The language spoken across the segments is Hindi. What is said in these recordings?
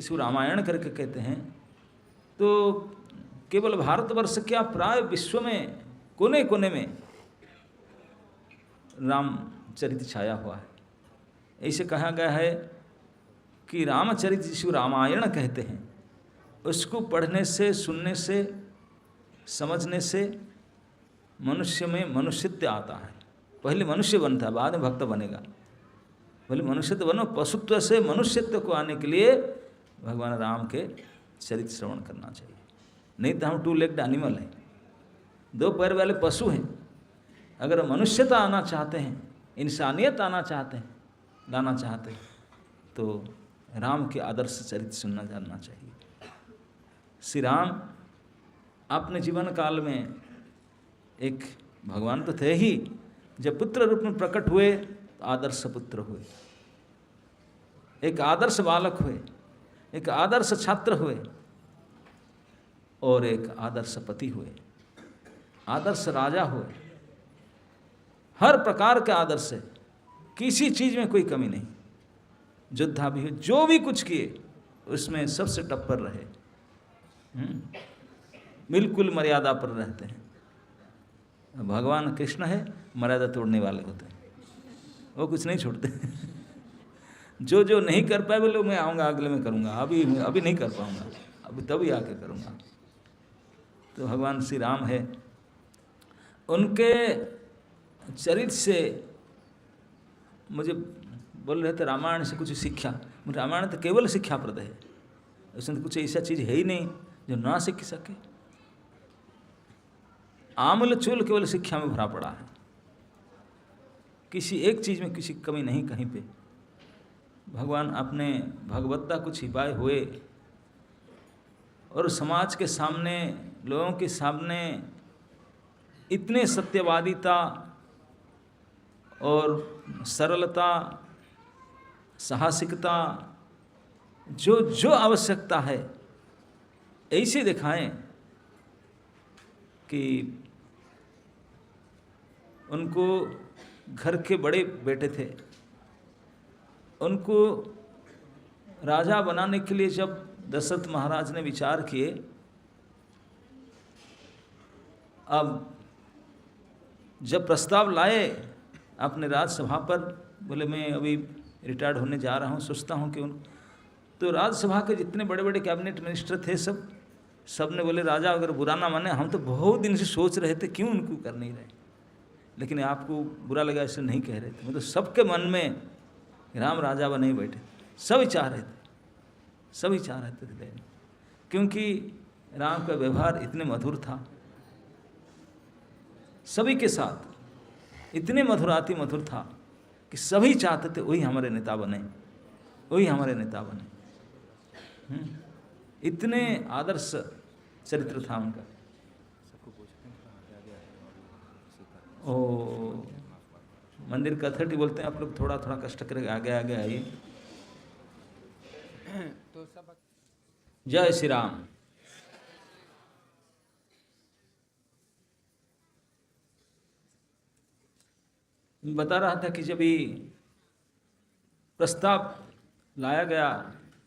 इसको रामायण करके कहते हैं, तो केवल भारतवर्ष क्या प्राय विश्व में कोने कोने में रामचरित छाया हुआ है। ऐसे कहा गया है कि रामचरित जिसको रामायण कहते हैं, उसको पढ़ने से, सुनने से, समझने से मनुष्य में मनुष्यत्व आता है। पहले मनुष्य बनता है, बाद में भक्त बनेगा। पहले मनुष्यत्व बनो, पशुत्व से मनुष्यत्व को आने के लिए भगवान राम के चरित्र श्रवण करना चाहिए। नहीं तो हम 2 लेग्ड एनिमल हैं, 2 पैर वाले पशु हैं। अगर मनुष्यता आना चाहते हैं, इंसानियत आना चाहते हैं, लाना चाहते हैं, तो राम के आदर्श चरित्र सुनना जानना चाहिए। श्री राम अपने जीवन काल में एक भगवान तो थे ही, जब पुत्र रूप में प्रकट हुए तो आदर्श पुत्र हुए, एक आदर्श बालक हुए, एक आदर्श छात्र हुए और एक आदर्श पति हुए, आदर्श राजा हुए। हर प्रकार के आदर्श है, किसी चीज में कोई कमी नहीं। योद्धा भी हो, जो भी कुछ किए उसमें सबसे टप पर रहे, बिल्कुल मर्यादा पर रहते हैं। भगवान कृष्ण है, मर्यादा तोड़ने वाले होते हैं, वो कुछ नहीं छोड़ते। जो जो नहीं कर पाए बोले मैं आऊँगा अगले में करूँगा, अभी नहीं कर पाऊँगा, अभी तभी आके करूँगा। तो भगवान श्री राम है, उनके चरित्र से मुझे बोल रहे थे रामायण से कुछ शिक्षा। रामायण तो केवल शिक्षाप्रद है, उसमें तो कुछ ऐसा चीज़ है ही नहीं जो ना सीख सके। आमूल चूल केवल शिक्षा में भरा पड़ा है, किसी एक चीज़ में किसी कमी नहीं कहीं पे। भगवान अपने भगवत्ता को छिपाए हुए और समाज के सामने, लोगों के सामने इतने सत्यवादिता और सरलता, साहसिकता, जो जो आवश्यकता है ऐसे दिखाएं कि उनको घर के बड़े बेटे थे, उनको राजा बनाने के लिए जब दशरथ महाराज ने विचार किए, अब जब प्रस्ताव लाए अपने राज्यसभा पर, बोले मैं अभी रिटायर्ड होने जा रहा हूँ, सोचता हूँ कि तो राज्यसभा के जितने बड़े बड़े कैबिनेट मिनिस्टर थे सब ने बोले राजा अगर बुरा ना माने, हम तो बहुत दिन से सोच रहे थे क्यों उनको कर नहीं रहे, लेकिन आपको बुरा लगा इसलिए नहीं कह रहे थे। मतलब सबके मन में राम राजा बने ही बैठे, सभी चाह रहे थे, सभी चाह रहे थे, क्योंकि राम का व्यवहार इतने मधुर था, सभी के साथ इतने मधुराति मधुर था कि सभी चाहते थे वही हमारे नेता बने, वही हमारे नेता बने। इतने आदर्श चरित्र था उनका। ओ मंदिर का अथॉरिटी बोलते हैं आप लोग थोड़ा थोड़ा कष्ट करके आगे आगे आइए। जय श्री राम। बता रहा था कि जब ये प्रस्ताव लाया गया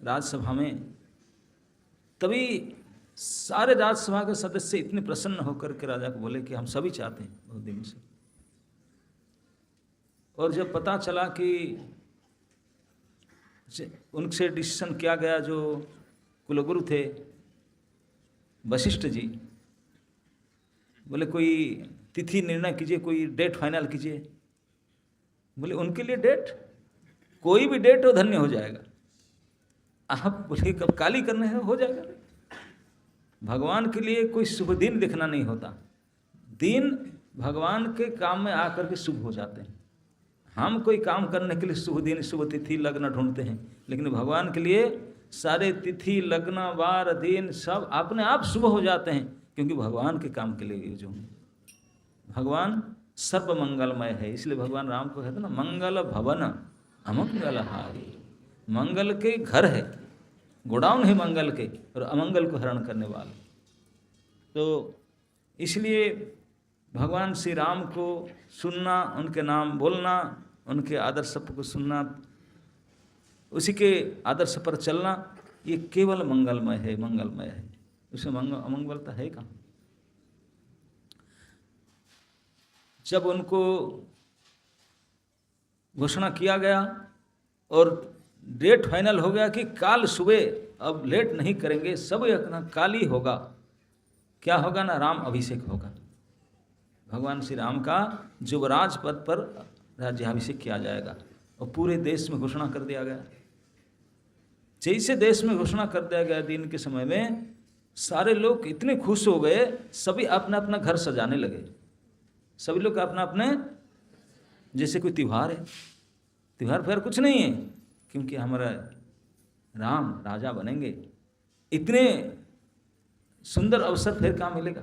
राज्यसभा में, तभी सारे राज्यसभा के सदस्य इतने प्रसन्न होकर के राजा को बोले कि हम सभी चाहते हैं बहुत दिन से। और जब पता चला कि उनसे डिसीजन किया गया, जो कुलगुरु थे वशिष्ठ जी, बोले कोई तिथि निर्णय कीजिए, कोई डेट फाइनल कीजिए। बोले उनके लिए डेट, कोई भी डेट हो धन्य हो जाएगा। आप बोले कब काली करने है, हो जाएगा। भगवान के लिए कोई शुभ दिन देखना नहीं होता, दिन भगवान के काम में आकर के शुभ हो जाते हैं। हम कोई काम करने के लिए शुभ दिन, शुभ तिथि, लग्न ढूंढते हैं, लेकिन भगवान के लिए सारे तिथि, लग्न, वार, दिन सब अपने आप शुभ हो जाते हैं, क्योंकि भगवान के काम के लिए जो भगवान सर्व मंगलमय है। इसलिए भगवान राम को कहते हैं ना, मंगल भवन अमंगल हारी। मंगल के घर है, गोडाउन है मंगल के, और अमंगल को हरण करने वाले। तो इसलिए भगवान श्री राम को सुनना, उनके नाम बोलना, उनके आदर्श को सुनना, उसी के आदर्श पर चलना, ये केवल मंगलमय है, मंगलमय है, उसमें अमंगलता है कहाँ? जब उनको घोषणा किया गया और डेट फाइनल हो गया कि काल सुबह अब लेट नहीं करेंगे, सब अपना काल ही होगा, क्या होगा ना, राम अभिषेक होगा, भगवान श्री राम का युवराज पद पर राज्याभिषेक किया जाएगा। और पूरे देश में घोषणा कर दिया गया। जैसे देश में घोषणा कर दिया गया दिन के समय में, सारे लोग इतने खुश हो गए, सभी अपना अपना घर सजाने लगे। सभी लोग अपना अपने, जैसे कोई त्यौहार है, त्यौहार फिर कुछ नहीं है, क्योंकि हमारा राम राजा बनेंगे। इतने सुंदर अवसर फिर कहाँ मिलेगा?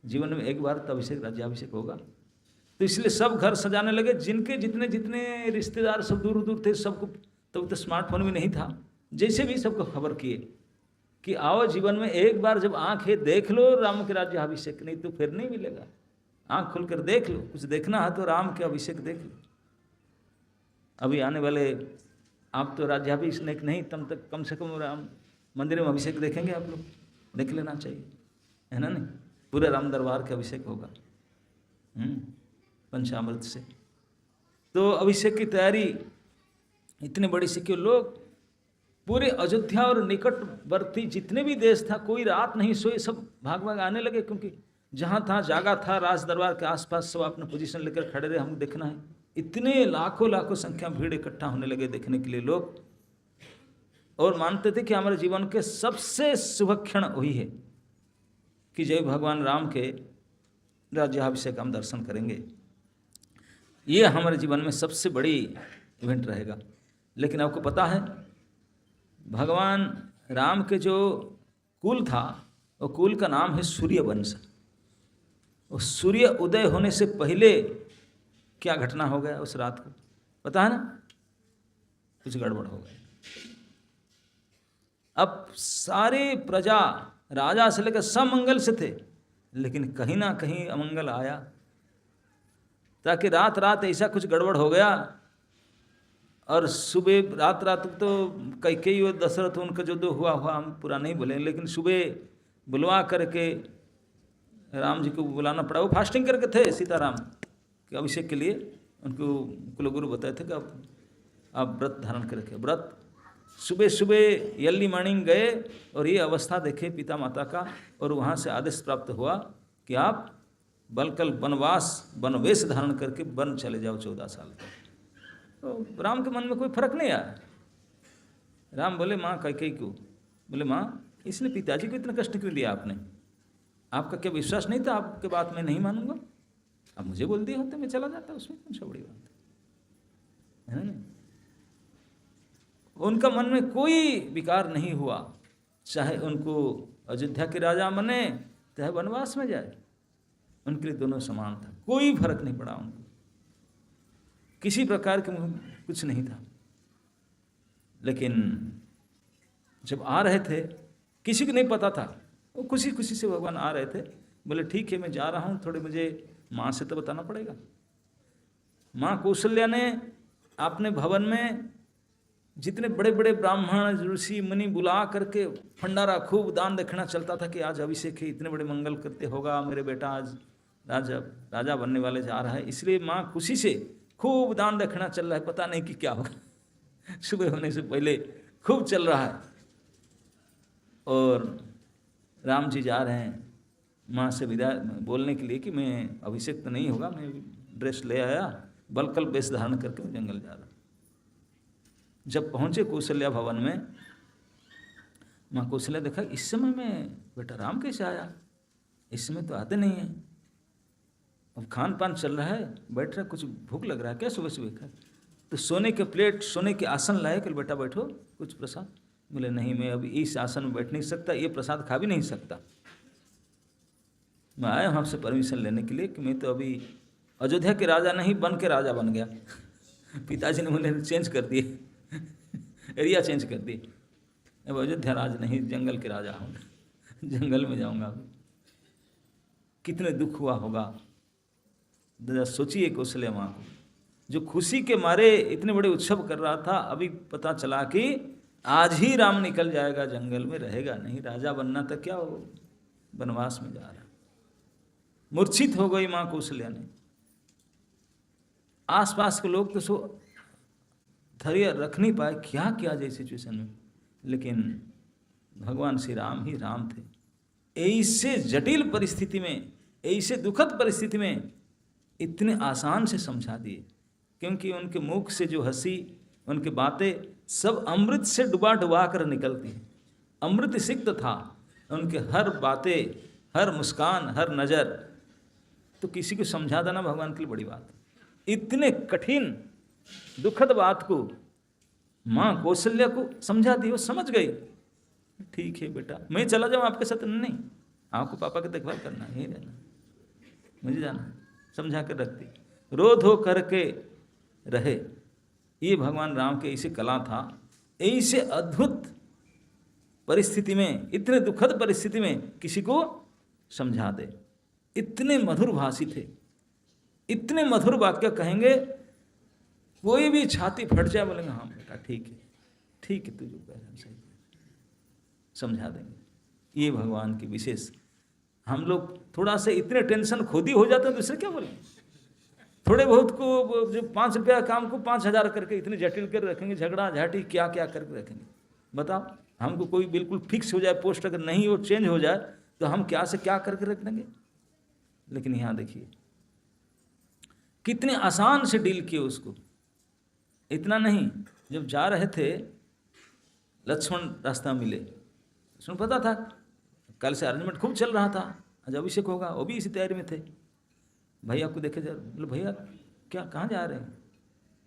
जीवन में एक बार तो अभिषेक, राज्याभिषेक होगा। तो इसलिए सब घर सजाने लगे। जिनके जितने जितने रिश्तेदार सब दूर दूर थे, सबको तो स्मार्टफोन भी नहीं था, जैसे भी सबको खबर किए कि आओ जीवन में एक बार जब आंखें देख लो राम के राज्याभिषेक, नहीं तो फिर नहीं मिलेगा। आंख खुलकर देख लो, कुछ देखना है तो राम के अभिषेक देख लो। अभी आने वाले आप तो राज्याभिषेक नहीं, तब तक कम से कम राम मंदिर में अभिषेक देखेंगे, आप लोग देख लेना चाहिए, है ना? नहीं, पूरे राम दरबार के अभिषेक होगा पंचामृत से। तो अभिषेक की तैयारी इतने बड़ी से कि लोग पूरे अयोध्या और निकटवर्ती जितने भी देश था, कोई रात नहीं सोए, सब भाग भाग आने लगे, क्योंकि जहाँ था जागा था, राज दरबार के आसपास सब अपने पोजीशन लेकर खड़े रहे, हमको देखना है। इतने लाखों लाखों संख्या भीड़ इकट्ठा होने लगे देखने के लिए लोग, और मानते थे कि हमारे जीवन के सबसे शुभ क्षण वही है कि जय भगवान राम के राज्याभिषेक हम दर्शन करेंगे। ये हमारे जीवन में सबसे बड़ी इवेंट रहेगा। लेकिन आपको पता है, भगवान राम के जो कुल था, वो कुल का नाम है सूर्यवंश। और सूर्य उदय होने से पहले क्या घटना हो गया उस रात को, पता है ना? कुछ गड़बड़ हो गया। अब सारे प्रजा, राजा से लेकर सब मंगल से थे, लेकिन कहीं ना कहीं अमंगल आया, ताकि रात रात ऐसा कुछ गड़बड़ हो गया। और सुबह रात रात तो कैकेयी और दशरथ उनका जो हुआ हम पूरा नहीं बोले, लेकिन सुबह बुलवा करके राम जी को बुलाना पड़ा। वो फास्टिंग करके थे सीताराम के अभिषेक के लिए, उनको कुलगुरु बताए थे कि आप व्रत धारण करके, व्रत सुबह सुबह अर्ली मॉर्निंग गए और ये अवस्था देखे पिता माता का, और वहाँ से आदेश प्राप्त हुआ कि आप बलकल वनवेश धारण करके वन चले जाओ 14 साल तक। तो राम के मन में कोई फर्क नहीं आया। राम बोले माँ कैकेयी को, बोले माँ इसने पिताजी को इतना कष्ट क्यों दिया आपने? आपका क्या विश्वास नहीं था? आपके बात मैं नहीं मानूंगा, अब मुझे बोल दिए होते मैं चला जाता, उसमें कौन सा बड़ी बात है ना? उनका मन में कोई विकार नहीं हुआ, चाहे उनको अयोध्या के राजा बने चाहे वनवास में जाए, उनके लिए दोनों समान था, कोई फर्क नहीं पड़ा उनको, किसी प्रकार के कुछ नहीं था। लेकिन जब आ रहे थे, किसी को नहीं पता था, वो खुशी खुशी से भगवान आ रहे थे। बोले ठीक है मैं जा रहा हूँ, थोड़े मुझे माँ से तो बताना पड़ेगा। माँ कौशल्या ने अपने भवन में जितने बड़े बड़े ब्राह्मण ऋषि मुनि बुला करके भंडारा, खूब दान दक्षिणा चलता था कि आज अभिषेक है, इतने बड़े मंगल कृत्य होगा, मेरे बेटा आज राजा बनने वाले जा रहा है। इसलिए माँ खुशी से खूब दान दक्षिणा चल रहा है, पता नहीं कि क्या होगा। सुबह होने से पहले खूब चल रहा है। और राम जी जा रहे हैं माँ से विदा बोलने के लिए कि मैं अभिषेक तो नहीं होगा, मैं ड्रेस ले आया, बलकल वेश धारण करके मैं जंगल जा रहा। जब पहुँचे कौशल्या भवन में, माँ कौशल्या देखा इस समय में बेटा राम कैसे आया, इस समय तो आते नहीं हैं। अब खान पान चल रहा है, बैठ रहा, कुछ भूख लग रहा है क्या सुबह सुबह का? तो सोने के प्लेट, सोने के आसन लाए कि बेटा बैठो कुछ प्रसाद। बोले नहीं मैं अभी इस आसन में बैठ नहीं सकता, ये प्रसाद खा भी नहीं सकता। मैं आया हूँ आपसे परमिशन लेने के लिए कि मैं तो अभी अयोध्या के राजा नहीं बन के राजा बन गया। पिताजी ने मुझे चेंज कर दिए, एरिया चेंज कर दिए। अब अयोध्या राज नहीं, जंगल के राजा हूँ, जंगल में जाऊँगा। अभी कितने दुख हुआ होगा, सोचिए कौशल्या माँ को, जो खुशी के मारे इतने बड़े उत्सव कर रहा था, अभी पता चला कि आज ही राम निकल जाएगा, जंगल में रहेगा नहीं, राजा बनना था क्या, वो वनवास में जा रहा। मूर्छित हो गई मां कौशल्या ने। आसपास के लोग तो सो धैर्य रख नहीं पाए, क्या किया जाए सिचुएशन में। लेकिन भगवान श्री राम ही राम थे। ऐसे जटिल परिस्थिति में, ऐसे दुखद परिस्थिति में इतने आसान से समझा दिए, क्योंकि उनके मुख से जो हंसी, उनकी बातें सब अमृत से डुबा डुबा कर निकलती हैं। अमृत सिक्त था उनके हर बातें, हर मुस्कान, हर नज़र। तो किसी को समझा देना भगवान के लिए बड़ी बात। इतने कठिन दुखद बात को माँ कौशल्या को समझा दी, वो समझ गई। ठीक है बेटा, मैं चला जाऊँ आपके साथ? नहीं, आपको पापा की देखभाल करना है, यहीं रहना, मुझे जाना। समझा कर रखती, रो धो करके रहे। ये भगवान राम के ऐसे कला था। ऐसे अद्भुत परिस्थिति में, इतने दुखद परिस्थिति में किसी को समझा दे। इतने मधुर भाषी थे, इतने मधुर वाक्य कहेंगे, कोई भी छाती फट जाए बोलेंगे हाँ बेटा ठीक है, ठीक है, तू जो कह रहा है सही, समझा देंगे। ये भगवान की विशेष। हम लोग थोड़ा सा इतने टेंशन खुद ही हो जाते हैं, दूसरे क्या बोलेंगे। थोड़े बहुत को जो 5 रुपया काम को 5,000 करके इतने जटिल कर रखेंगे, झगड़ा झाटी क्या क्या करके रखेंगे। बताओ, हमको कोई बिल्कुल फिक्स हो जाए पोस्ट, अगर नहीं वो चेंज हो जाए तो हम क्या से क्या करके रख देंगे। लेकिन यहाँ देखिए कितने आसान से डील किए उसको। इतना नहीं, जब जा रहे थे लक्ष्मण रास्ता मिले, लक्ष्मण पता था कल से अरेंजमेंट खूब चल रहा था, आज अभिषेक होगा, वो भी इसी तैयारी में थे। भैया को देखे जा, बोले भैया क्या कहाँ जा रहे हैं?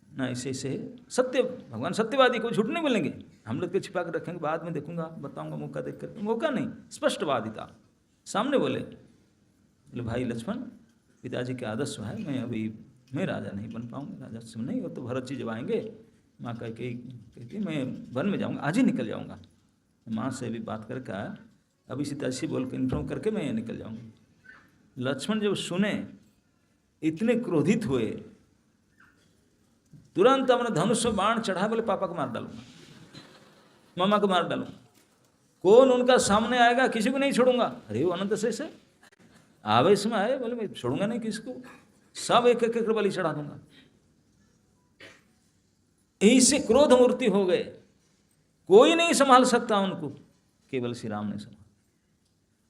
ना ऐसे ऐसे सत्य, भगवान सत्यवादी, को झूठ नहीं बोलेंगे, हम लोग के छिपा कर रखेंगे, बाद में देखूंगा, बताऊंगा मौका देख कर। मौका नहीं, स्पष्टवादिता, सामने बोले। बोले भाई लक्ष्मण, पिताजी के आदर्श है, मैं राजा नहीं बन पाऊंगा, राजा से नहीं हो तो भरत जी जब आएंगे, माँ कहती मैं वन में जाऊँगा, आज ही निकल जाऊँगा। माँ से भी बात करके आया, अभी सीताजी से बोल के इन्फॉर्म करके मैं निकल जाऊँगा। लक्ष्मण जब सुने इतने क्रोधित हुए, तुरंत अपने धनुष में बाण चढ़ा, बोले पापा को मार डालूंगा, मामा को मार डालूंगा, कौन उनका सामने आएगा, किसी को नहीं छोड़ूंगा। अरे वो अनंत से आवेश में आए, बोले मैं छोड़ूंगा नहीं किसको, सब एक एक बलि चढ़ा दूंगा। ऐसे क्रोध मूर्ति हो गए, कोई नहीं संभाल सकता उनको, केवल श्री राम ने संभाला।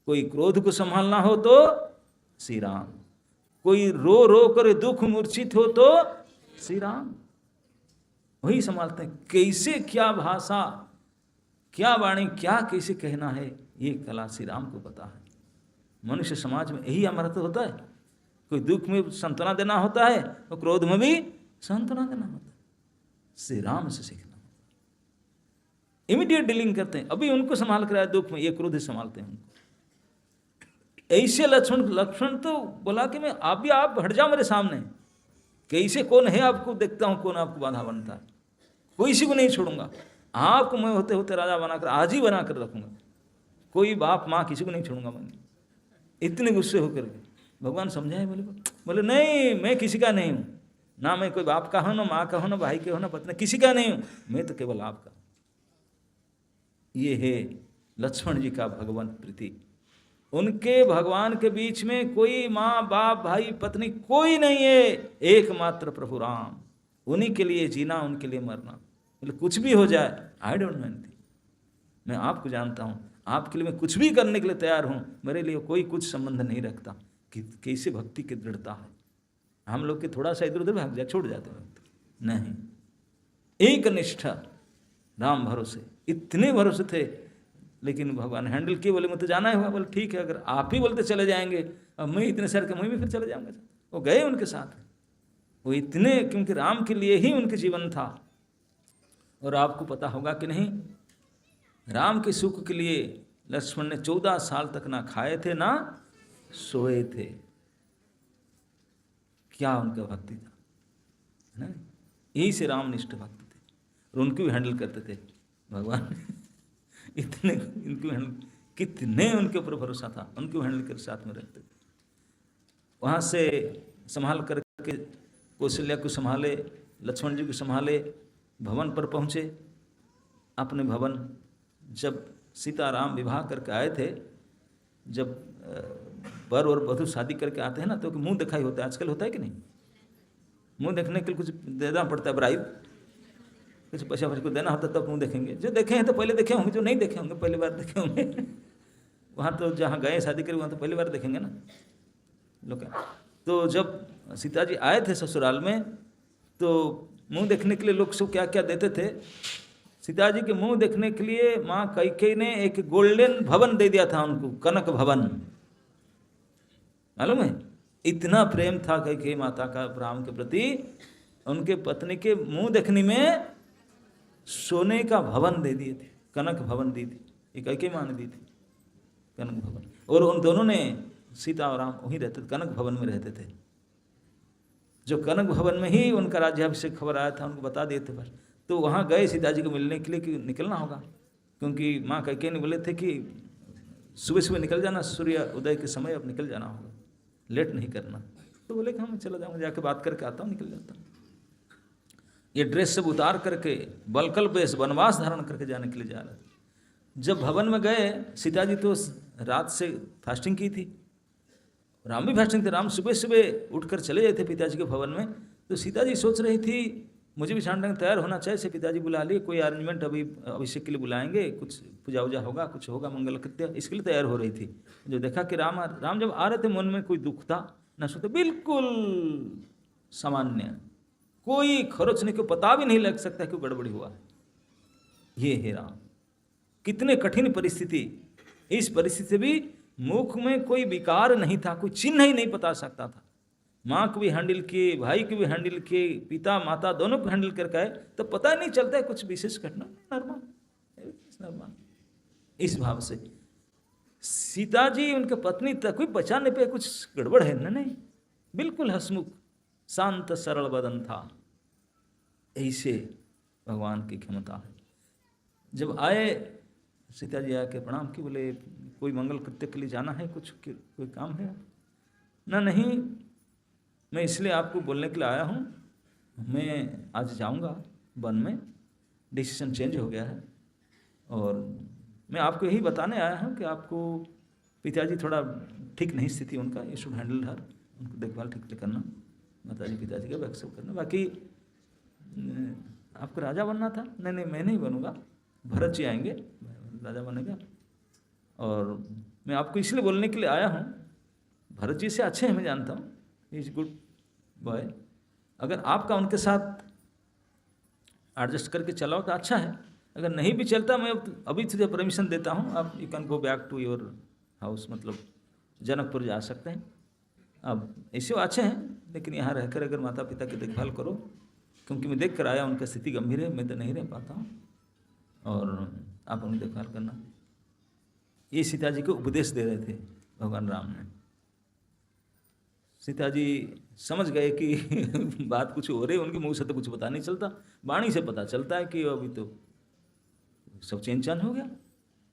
कोई क्रोध को संभालना हो तो श्री राम, कोई रो रो कर दुख मूर्छित हो तो श्री राम, वही संभालते हैं। कैसे क्या भाषा, क्या वाणी, क्या कैसे कहना है, ये कला श्री राम को पता है। मनुष्य समाज में यही अमरत्व होता है। कोई दुख में सांत्वना देना होता है और क्रोध में भी सांत्वना देना होता है। श्री राम से सीखना होता है। इमीडिएट डीलिंग करते हैं, अभी उनको संभाल कर आए दुख में, ये क्रोध संभालते हैं उनको। ऐसे लक्ष्मण तो बोला कि मैं आप हट जाओ मेरे सामने, कैसे कौन है आपको देखता हूं, कौन आपको बाधा बनता है, कोई इसी को नहीं छोड़ूंगा, आपको मैं होते होते राजा बनाकर आज ही बनाकर रखूंगा, कोई बाप माँ किसी को नहीं छोड़ूंगा मैं। इतने गुस्से होकर भगवान समझाए, बोले नहीं, मैं किसी का नहीं हूँ, ना मैं कोई बाप का हूँ, ना माँ का हूँ, ना भाई के हो, ना पत्नी, किसी का नहीं हूँ, मैं तो केवल आपका। ये है लक्ष्मण जी का भगवान प्रीति। उनके भगवान के बीच में कोई माँ बाप भाई पत्नी कोई नहीं है, एकमात्र प्रभु राम। उन्हीं के लिए जीना, उनके लिए मरना। बोले कुछ भी हो जाए, आई डोंट नो एनीथिंग, मैं आपको जानता हूँ, आपके लिए मैं कुछ भी करने के लिए तैयार हूँ, मेरे लिए कोई कुछ संबंध नहीं रखता। कि कैसे भक्ति की दृढ़ता है। हम लोग के थोड़ा सा इधर उधर भाग जाए, छोड़ जाते हैं, नहीं, एक निष्ठा राम भरोसे, इतने भरोसे थे। लेकिन भगवान हैंडल किए, बोले मुझे जाना है होगा, बोले ठीक है, अगर आप ही बोलते चले जाएंगे, अब मैं इतने शहर के, मैं भी फिर चले जाऊंगा। वो गए उनके साथ, वो इतने, क्योंकि राम के लिए ही उनके जीवन था। और आपको पता होगा कि नहीं, राम के सुख के लिए लक्ष्मण ने 14 साल तक ना खाए थे ना सोए थे। क्या उनका भक्ति था, है ना? यही से रामनिष्ठ भक्त थे, और उनको भी हैंडल करते थे भगवान। इतने इनको हैंडल, कितने उनके ऊपर भरोसा था, उनको हैंडल कर साथ में रखते थे। वहाँ से संभाल करके कौशल्या को संभाले, लक्ष्मण जी को संभाले, भवन पर पहुँचे। अपने भवन, जब सीताराम विवाह करके आए थे, जब वर और वधू शादी करके आते हैं ना, तो मुंह दिखाई होता है। आजकल होता है कि नहीं? मुंह देखने के लिए कुछ देना पड़ता है, ब्राइब, कुछ पैसा को देना होता है, तब मुंह देखेंगे। जो देखे हैं तो पहले देखे होंगे, जो नहीं देखे होंगे पहली बार देखे होंगे। वहाँ तो जहाँ गए शादी करें वहाँ तो पहली बार देखेंगे ना लोग। तो जब सीता जी आए थे ससुराल में, तो मुंह देखने के लिए लोग सब क्या क्या देते थे। सीता जी के मुंह देखने के लिए माँ कैकेयी ने एक गोल्डन भवन दे दिया था उनको, कनक भवन। मालूम है, इतना प्रेम था कैकेयी माता का राम के प्रति, उनके पत्नी के मुंह देखने में सोने का भवन दे दिए थे, कनक भवन दी थी। ये कैकेयी माँ ने दी थी कनक भवन। और उन दोनों ने, सीता और राम वहीं रहते थे, कनक भवन में रहते थे। जो कनक भवन में ही उनका राज्याभिषेक खबर आया था, उनको बता दिए थे बस। तो वहाँ गए सीता जी को मिलने के लिए कि निकलना होगा, क्योंकि माँ कैकेयी ने बोले थे कि सुबह सुबह निकल जाना, सूर्य उदय के समय अब निकल जाना होगा, लेट नहीं करना। तो बोले कि हम चला जाऊँगा, जाके बात करके आता हूँ, निकल जाता हूँ। ये ड्रेस सब उतार करके बलकल वेश वनवास धारण करके जाने के लिए जा रहे थे। जब भवन में गए, सीता जी तो रात से फास्टिंग की थी, राम भी फास्टिंग थे। राम सुबह सुबह उठकर चले गए थे पिताजी के भवन में। तो सीता जी सोच रही थी मुझे भी शाम तक तैयार होना चाहिए, से पिताजी बुला लिए, कोई अरेंजमेंट अभी अभिषेक के लिए बुलाएंगे, कुछ पूजा वूजा होगा, कुछ होगा मंगल कृत्य, इसके लिए तैयार हो रही थी। जो देखा कि राम जब आ रहे थे, मन में कोई दुख था न सुख, बिल्कुल सामान्य, कोई खरोच नहीं, को पता भी नहीं लग सकता क्यों गड़बड़ी हुआ। ये है राम। कितने कठिन परिस्थिति, इस परिस्थिति से भी मुख में कोई विकार नहीं था, कोई चिन्ह ही नहीं बता सकता था। माँ को भी हैंडल किए, भाई को भी हैंडल किए, पिता माता दोनों को हैंडल करके आए, तो पता ही नहीं चलता है कुछ विशेष घटना। नॉर्मल इस भाव से सीता जी, उनके पत्नी तक कोई बचाने पे कुछ गड़बड़ है ना? नहीं, बिल्कुल हंसमुख शांत सरल बदन था। ऐसे भगवान की क्षमता है। जब आए सीता जी आके प्रणाम की, बोले कोई मंगल कृत्य के लिए जाना है, कुछ कोई काम है? ना नहीं, मैं इसलिए आपको बोलने के लिए आया हूँ, मैं आज जाऊँगा वन में, डिसीजन चेंज हो गया है, और मैं आपको यही बताने आया हूँ कि आपको पिताजी थोड़ा ठीक नहीं स्थिति उनका, यू शुड हैंडल हर, उनको देखभाल ठीक से करना, माताजी पिताजी का एक्सेप्ट करना। बाकी आपको राजा बनना था? नहीं, मैं नहीं बनूंगा, भरत जी आएंगे, राजा बनेगा। और मैं आपको इसलिए बोलने के लिए आया हूँ, भरत जी से अच्छे हैं, मैं जानता हूँ, ही इज गुड बॉय। अगर आपका उनके साथ एडजस्ट करके चलाओ तो अच्छा है, अगर नहीं भी चलता, मैं अभी तुझे परमिशन देता हूँ, आप you can go back to your house, मतलब जनकपुर जा सकते हैं। अब ऐसे वो अच्छे हैं, लेकिन यहाँ रहकर अगर माता पिता की देखभाल करो, क्योंकि मैं देख कर आया उनकी स्थिति गंभीर है, मैं तो नहीं रह पाता हूँ, और आप उनकी देखभाल करना। ये सीता जी को उपदेश दे रहे थे भगवान राम ने। सीता जी समझ गए कि बात कुछ हो रही है, उनके मुंह से तो कुछ पता नहीं चलता, वाणी से पता चलता है कि अभी तो सब चैन चान हो गया,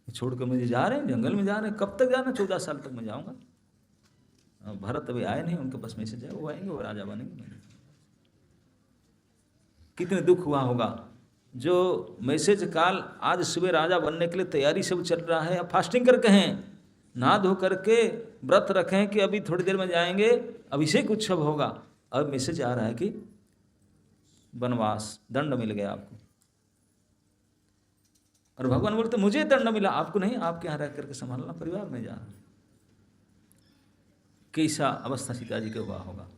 छोड़कर मुझे जा रहे हैं, जंगल में जा रहे हैं, कब तक जाना? 14 साल तक मैं जाऊँगा। भरत अभी आए नहीं, उनके पास मैसेज है, वो आएंगे, वो राजा बनेंगे। कितने दुख हुआ होगा जो मैसेज काल आज सुबह राजा बनने के लिए तैयारी सब चल रहा है, अब फास्टिंग करके हैं, नहा धो करके व्रत रखें कि अभी थोड़ी देर में जाएंगे, अभिषेक उत्सव होगा, अब मैसेज आ रहा है कि वनवास, दंड मिल गया आपको। और भगवान बोलते मुझे दंड मिला, आपको नहीं, आपके यहाँ रह करके संभालना, परिवार में जा। कैसा अवस्था सीता जी का हुआ होगा।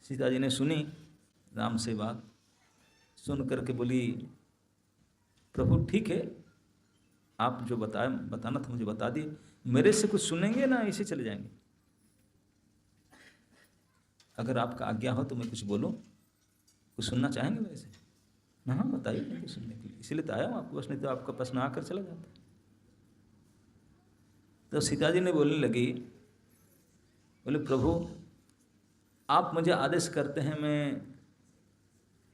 सीता जी ने सुनी राम से बात, सुन करके बोली प्रभु ठीक है, आप जो बताना था मुझे बता दिए, मेरे से कुछ सुनेंगे ना ऐसे चले जाएंगे? अगर आपका आज्ञा हो तो मैं कुछ बोलूं, कुछ सुनना चाहेंगे मेरे से? हाँ बताइए, कुछ सुनने के लिए, इसीलिए तो आया हूँ आपको, बस नहीं तो आपका प्रश्न आकर चला जाता। तो सीता जी ने बोलने लगी, बोले प्रभु आप मुझे आदेश करते हैं मैं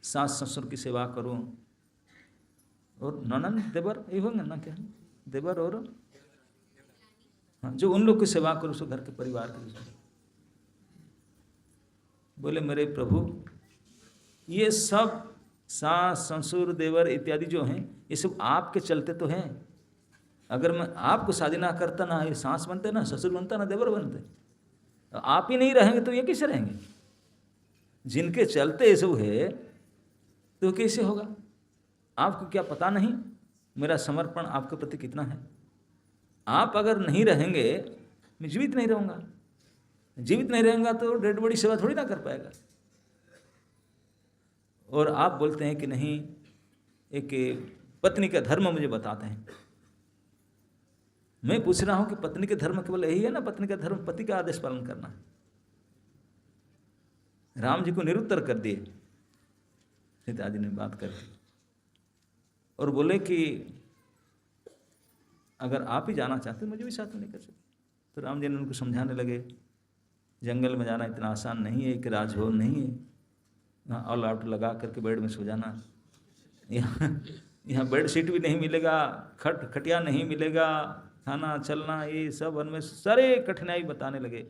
सास ससुर की सेवा करूं, और ननन देवर ये होंगे ना, क्या देवर, और हाँ जो उन लोग की सेवा करूं, सो घर के परिवार की। बोले मेरे प्रभु ये सब सास, ससुर, देवर इत्यादि जो हैं, ये सब आपके चलते तो हैं। अगर मैं आपको शादी ना करता, ना ये सास बनते, ना ससुर बनता, ना देवर बनते, तो आप ही नहीं रहेंगे तो ये कैसे रहेंगे? जिनके चलते ये सब है तो कैसे होगा? आपको क्या पता नहीं मेरा समर्पण आपके प्रति कितना है? आप अगर नहीं रहेंगे, मैं जीवित नहीं रहूँगा। जीवित नहीं रहेगा तो डेड बॉडी सेवा थोड़ी ना कर पाएगा। और आप बोलते हैं कि नहीं, एक पत्नी का धर्म मुझे बताते हैं। मैं पूछ रहा हूं कि पत्नी के धर्म केवल यही है ना? पत्नी का धर्म पति का आदेश पालन करना है। राम जी को निरुत्तर कर दिए सीता जी ने बात करके, और बोले कि अगर आप ही जाना चाहते मुझे भी साथ में नहीं कर सकते। तो राम जी ने उनको समझाने लगे, जंगल में जाना इतना आसान नहीं है, एक राजभवन नहीं है यहाँ ऑल आउट लगा करके बेड में सो जाना। यहाँ बेड शीट भी नहीं मिलेगा, खटिया नहीं मिलेगा, खाना चलना, ये सब उनमें सारे कठिनाई बताने लगे।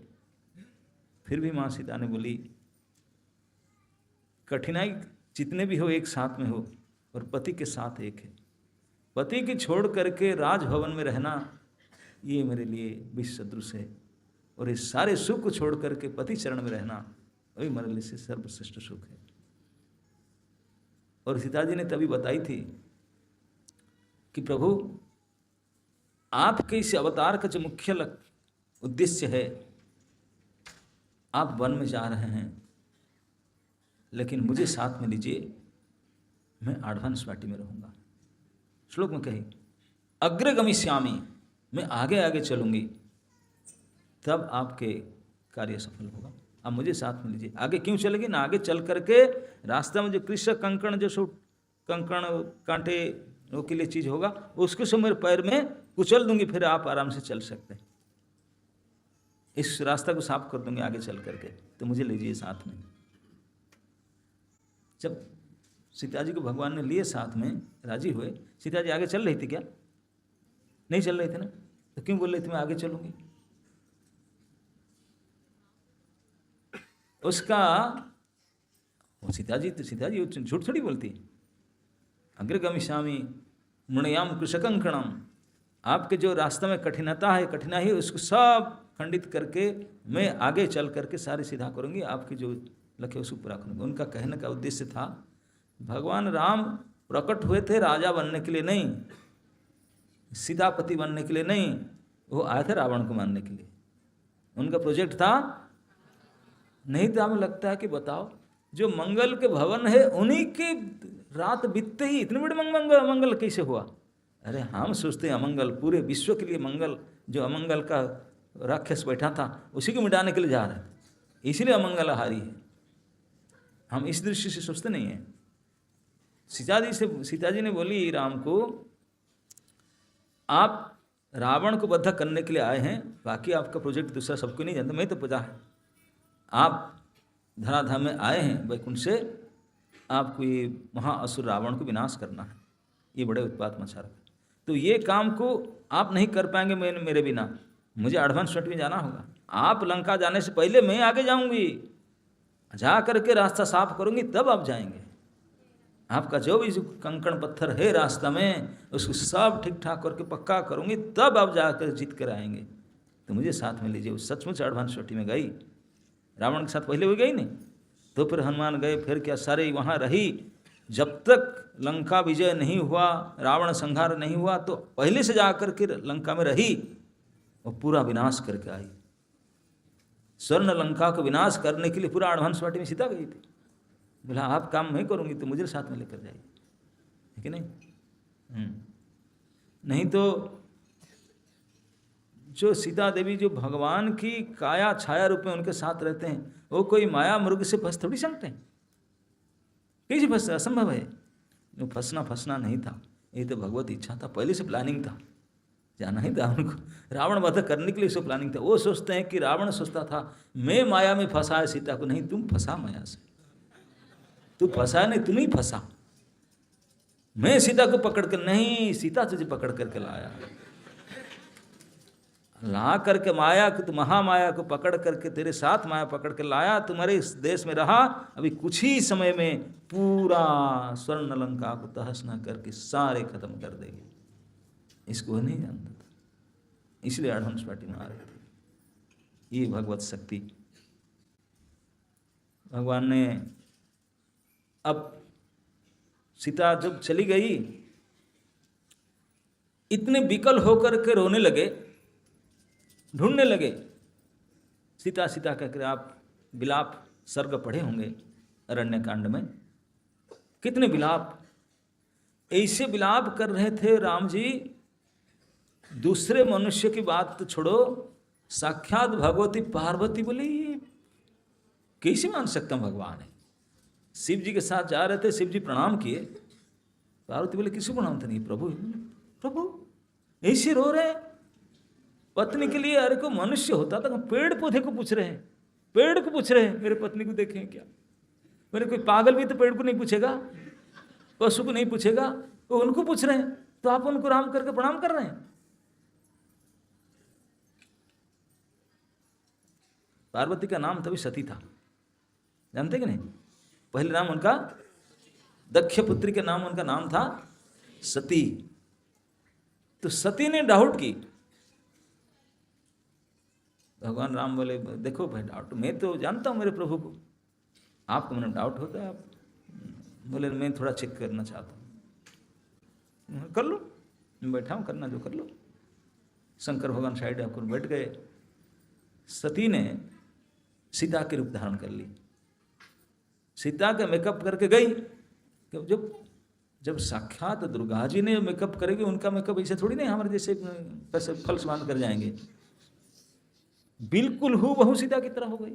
फिर भी माँ सीता ने बोली, कठिनाई जितने भी हो एक साथ में हो, और पति के साथ एक है। पति की छोड़ करके राजभवन में रहना ये मेरे लिए विष सदृश है, और इस सारे सुख को छोड़ करके पति चरण में रहना वही मेरे लिए सर्वश्रेष्ठ सुख है। और सीता जी ने तभी बताई थी कि प्रभु आपके इस अवतार का जो मुख्य उद्देश्य है, आप वन में जा रहे हैं, लेकिन मुझे साथ में लीजिए, मैं एडवांस पार्टी में रहूँगा। श्लोक में कही, अग्रगमिष्यामि, मैं आगे आगे चलूँगी, तब आपके कार्य सफल होगा। अब मुझे साथ में लीजिए। आगे क्यों चलेगी ना? आगे चल करके रास्ते में जो कृषक कंकण, जो सो कंकण कांटे वो के लिए चीज़ होगा, उसको सब मेरे पैर में कुचल दूंगी, फिर आप आराम से चल सकते हैं। इस रास्ता को साफ कर दूंगी आगे चल करके, तो मुझे लीजिए साथ में। जब सीता जी को भगवान ने लिए साथ में, राजी हुए। सीता जी आगे चल रही थी क्या? नहीं चल रही थी ना, तो क्यों बोल रही थी मैं आगे चलूंगी? उसका सीता जी झूठ थोड़ी बोलती। अग्रगमिष्यामि मुनयाम कृषकंकणम, आपके जो रास्ते में कठिनाई है उसको सब खंडित करके मैं आगे चल करके सारे सीधा करूंगी, आपकी जो लक्ष्य उसको पूरा करूंगी। उनका कहने का उद्देश्य था, भगवान राम प्रकट हुए थे राजा बनने के लिए नहीं, सीतापति बनने के लिए नहीं, वो आए थे रावण को मारने के लिए। उनका प्रोजेक्ट था। नहीं तो हमें लगता है कि बताओ, जो मंगल के भवन है उन्हीं की रात बीतते ही इतने बड़े मंगल कैसे हुआ? अरे हम सोचते हैं अमंगल, पूरे विश्व के लिए मंगल, जो अमंगल का राक्षस बैठा था उसी को मिटाने के लिए जा रहे हैं, इसीलिए अमंगलहारी है। हम इस दृष्टि से सोचते नहीं हैं। सीता जी ने बोली राम को, आप रावण को बद्ध करने के लिए आए हैं, बाकी आपका प्रोजेक्ट दूसरा सबको नहीं जानता, मैं तो पता है। आप धराधाम में आए हैं वैकुंठ से, आपको ये महाअसुर रावण को विनाश करना है, ये बड़े उत्पात मचा रखा। तो ये काम को आप नहीं कर पाएंगे मेरे बिना, मुझे एडवांस स्टेट में जाना होगा। आप लंका जाने से पहले मैं आगे जाऊंगी, जा करके रास्ता साफ करूंगी, तब आप जाएंगे। आपका जो भी कंकड़ पत्थर है रास्ता में उसको सब ठीक ठाक करके पक्का करूंगी, तब आप जाकर जीत कर आएंगे। तो मुझे साथ में लीजिए। वो सचमुच एडवांस छोटी में गई, रावण के साथ पहले वो गई नहीं, तो फिर हनुमान गए, फिर क्या सारे वहाँ रही। जब तक लंका विजय नहीं हुआ, रावण संहार नहीं हुआ, तो पहले से जाकर के लंका में रही और पूरा विनाश करके आई। स्वर्ण लंका को विनाश करने के लिए पूरा एडवांस पार्टी में सीता गई थी। बोला आप काम मैं करूंगी तो मुझे साथ में लेकर जाइए, है कि नहीं? नहीं तो जो सीता देवी जो भगवान की काया छाया रूप में उनके साथ रहते हैं, वो कोई माया मृग से फंस थोड़ी सकते हैं। कैसे फंस? असंभव है। वो फंसना नहीं था, ये तो भगवत इच्छा था, पहले से प्लानिंग था, जाना ही था उनको। रावण वध करने के लिए उसको प्लानिंग था। वो सोचते हैं कि रावण सोचता था मैं माया में फंसा है सीता को, नहीं तुम फंसा माया से, तू फंसा नहीं, तुम ही फंसा। मैं सीता को पकड़ कर नहीं, सीता तुझे पकड़ करके लाया। ला करके माया को, तो महामाया को पकड़ करके तेरे साथ माया पकड़ के लाया, तुम्हारे इस देश में रहा, अभी कुछ ही समय में पूरा स्वर्ण लंका को तहस न करके सारे खत्म कर देगी। इसको वह नहीं जानता था, इसलिए अड़हंस पार्टी में आ रहे थे। ये भगवत शक्ति। भगवान ने अब सीता जब चली गई, इतने विकल होकर के रोने लगे, ढूंढने लगे। सीता सीता कहकर आप विलाप सर्ग पढ़े होंगे अरण्य कांड में, कितने विलाप, ऐसे विलाप कर रहे थे राम जी। दूसरे मनुष्य की बात तो छोड़ो, साक्षात भगवती पार्वती बोले ये कैसे मान सकता हूं भगवान है। शिव जी के साथ जा रहे थे, शिव जी प्रणाम किए, पार्वती बोले किसी प्रणाम था नहीं, प्रभु प्रभु ऐसे रो रहे हैं पत्नी के लिए। अरे को मनुष्य होता तो पेड़ पौधे को पूछ रहे हैं, पेड़ को पूछ रहे हैं मेरे पत्नी को देखें क्या। मेरे कोई पागल भी तो पेड़ को नहीं पूछेगा, पशु को नहीं पूछेगा, वो उनको पूछ रहे हैं, तो आप उनको राम करके प्रणाम कर रहे हैं। पार्वती का नाम तभी सती था, जानते कि नहीं। पहले नाम उनका दक्ष पुत्री के नाम, उनका नाम था सती। तो सती ने डाउट की, भगवान राम बोले देखो भाई डाउट, मैं तो जानता हूँ मेरे प्रभु को, आपको मैंने डाउट होता है। आप बोले मैं थोड़ा चेक करना चाहता हूँ। कर लो, मैं बैठा हूँ, करना जो कर लो। शंकर भगवान साइड आकर बैठ गए। सती ने सीता के रूप धारण कर ली, सीता का मेकअप करके गई। जब जब साक्षात दुर्गा जी ने मेकअप करेगी, उनका मेकअप ऐसे थोड़ी नहीं हमारे जैसे पैसे फल्स बांध कर जाएंगे, बिल्कुल हूबहू सीता की तरह हो गई।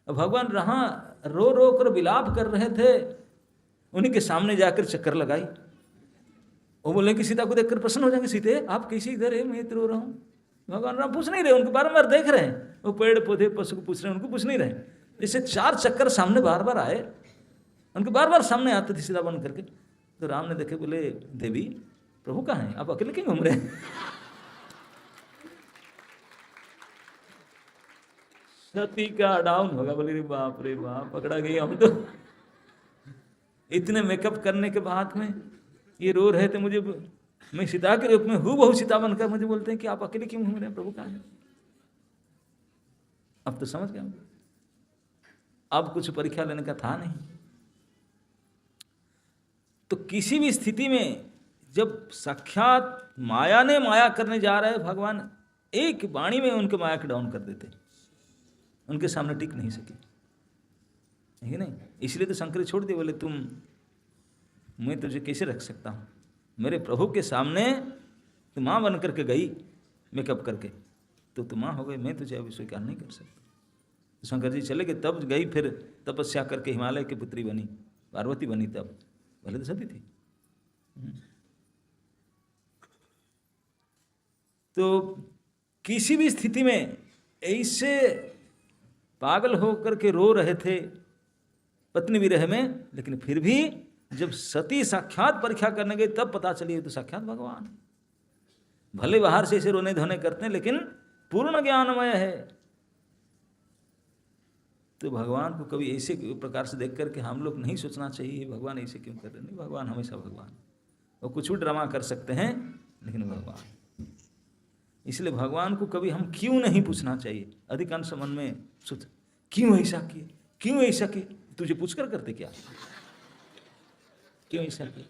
भगवान रहा रो रो कर विलाप कर रहे थे, उन्हीं के सामने जाकर चक्कर लगाई। वो बोले कि सीता को देखकर प्रसन्न हो जाएंगे, सीते आप कैसे इधर है, मैं तो रो रहा हूँ। भगवान राम पूछ नहीं रहे, उनको बार बार देख रहे हैं, वो पेड़ पौधे पशु को पूछ रहे हैं, उनको पूछ नहीं रहे। जैसे 4 चक्कर सामने बार बार आए, उनके बार बार सामने आते थे सीता बन करके। तो राम ने देखे, बोले देवी प्रभु कहाँ हैं, आप अकेले क्यों घूम रहे हैं। सती का डाउन होगा, बोले रे बाप पकड़ा गई हम तो। इतने मेकअप करने के बाद में ये रो रहे थे, मुझे मैं सीता के रूप में हूबहू सीता बनकर मुझे बोलते हैं कि आप अकेले क्यों घूम रहे हैं, प्रभु कहाँ हैं। अब तो समझ गया, अब कुछ परीक्षा लेने का था नहीं। तो किसी भी स्थिति में जब साक्षात माया ने माया करने जा रहे भगवान, एक वाणी में उनके माया के डाउन कर देते, उनके सामने टिक नहीं सके, है नहीं। इसलिए तो शंकर छोड़ दिए, बोले तुम, मैं तुझे कैसे रख सकता हूँ, मेरे प्रभु के सामने तू माँ बन करके गई मेकअप करके, तो तू माँ हो गई, मैं तुझे अभी स्वीकार नहीं कर सकता। तो शंकर जी चले गए, तब गई फिर तपस्या करके हिमालय की पुत्री बनी, पार्वती बनी। तब पहले तो सती थी। तो किसी भी स्थिति में ऐसे पागल होकर के रो रहे थे पत्नी विरह में, लेकिन फिर भी जब सती साक्षात परीक्षा करने गई तब पता चली तो साक्षात भगवान। भले बाहर से ऐसे रोने धोने करते हैं, लेकिन पूर्ण ज्ञानमय है। तो भगवान को कभी ऐसे प्रकार से देख करके हम लोग नहीं सोचना चाहिए भगवान ऐसे क्यों कर रहे। नहीं, भगवान हमेशा भगवान, वो कुछ भी ड्रामा कर सकते हैं, लेकिन भगवान। इसलिए भगवान को कभी हम क्यों नहीं पूछना चाहिए। अधिकांश मन में सोच, क्यों ऐसा किए, क्यों ऐसा किए, तुझे पूछकर करते क्या, क्यों ऐसा किए।